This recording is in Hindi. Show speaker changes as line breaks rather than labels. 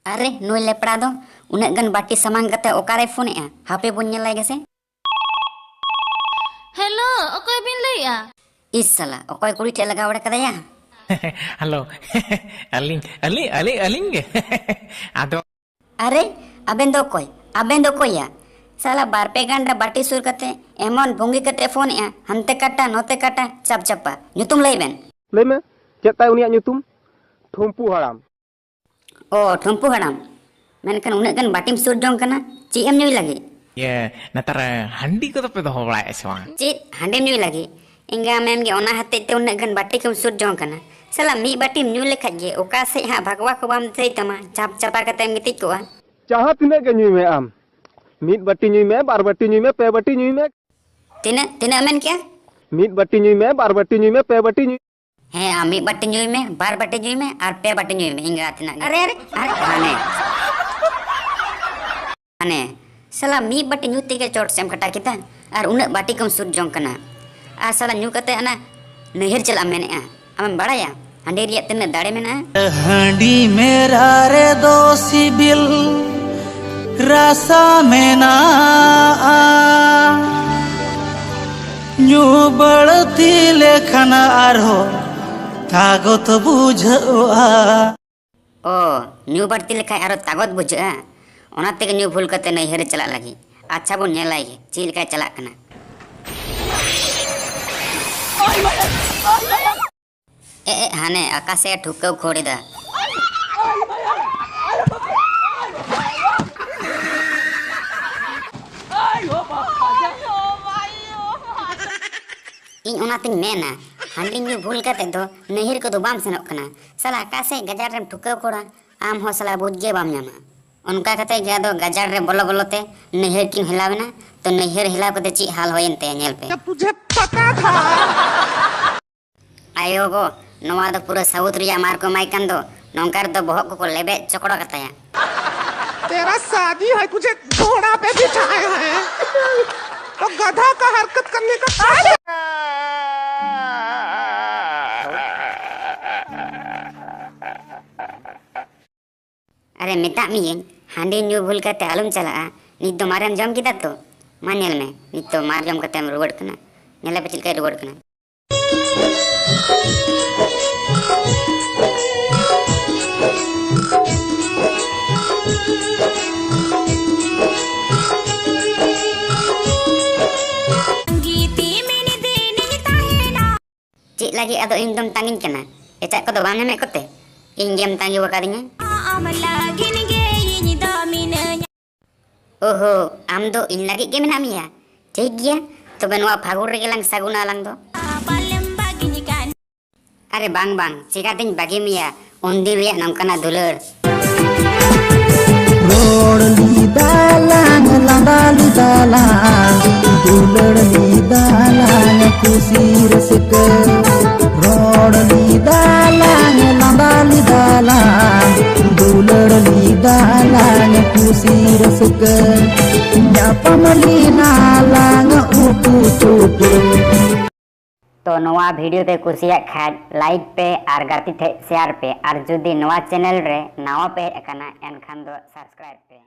अरे नुई लेपड़ा दो उन्हें गन बाटी सामान कते ओकारे फोन ए हापे बुन नेलाय गेसे।
हेलो ओकय बिन लैया
इस साला ओकय कुड़ी ठे लगा वड़ा कदया।
हेलो अलिंग अली अली अलिंग आदो
अरे अबेन दो कोया साला बार पे गांडा बाटी सुर कते एमन भुंगी कते फोन ए हनते काटा नोते काटा चप चपा nyutum lay ben
lay me cek tay unia nyutum Thumpu Haram.
ओ ठुम्पू हड़ाम मेनकन उन्हें गन बाटीम सुर जोंग कना ची एम न्यूई लगी
ये नतर हंडी को तो पे दो बड़ा ऐसे वहाँ
ची हंडे न्यूई लगी इंगा मेम गे ओना हते ते उन्हें गन बाटी कम सुर जोंग कना साला मी बाटी न्यू लेखा गे ओका से हा भगवा को बाम से तमा चाप चपा कते मिति को
Jahat tina ke nyui me am. Meat bati nyui me, bar bati nyui me, pe bati nyui me.
तिना मेन क्या
Meat bati nyui me, bar bati nyui me, pe bati nyui.
है आमी बाटी न्यूई में बार बाटी न्यूई में और पे बाटी न्यूई में इंगा तिना अरे अरे अरे हाने हाने साला मी बाटी न्यू ते के चोट सेम कटा किता और उन्हें बाटी कम सुर जोंग कना आ साला न्यू कते अना नहर चला मेने आ हम बड़ाया हंडी रिया तिना दाड़े में ना
हंडी मेरा रे दो सिबिल रासा में ना न्यू बढ़ती लेखन आरो तागत बुझवा
ओ न्यू बढ़ती लेखा आरो तागत बुझा ओना ते न्यू भूल कते नहर चला लगी अच्छा बो नेलाई ची लेखा चला कना ए हाने आकाशे ठुकौ खोड़ीदा इन ओनातिन मेना हंडी न्यू भूल कते दो नहर को दो बाम सेनोक कना साला आकाशे गजार रेम ठुकौ खोड़ा आम हो साला बुझगे बाम न्यामा उनका कते गया दो गजार रे बोलो बोलोते नहर किन हिलावेना तो नहर हिलाव कते ची हाल होयनते नेल पे
तुझे पता था
आयो गो नवा दो पूरा साउथ रिया मार को माइकन दो नोंकार दो बहक को लेबे चकड़ा कताया
तेरा शादी है तुझे घोड़ा पे बिठाया है तो गधा का हरकत करने का
अरे मिता मियें हांडी न्यू भूल कते आलम चला नित दो मारम जम किदा तो मा नेल में नित तो मार जम कते रुवड़ कना नेला पे चिलका रुवड़ कना Cik lagi atau indom tangin kena ecak ko do bam nemek kote ing game tangi wakadinya oho am do in lagi game namanya cik ya to benwa phagur rege lang saguna lang do are bang bang cikating bagi mia undi liya namkana dulur
रोड ली दालांग लंदाली दालांग दुलड़ ली दालांग खुशी रसक रोड ली दालांग लंदाली दालांग दुलड़ ली दालांग खुशी रसक जापमली नालांग उटू चुटू
तो नवा वीडियो ते कुसिया खाद लाइक पे और गाती थे शेयर पे और जुदी नवा चैनल रे नवा पे एकना एनखान दो सब्सक्राइब पे।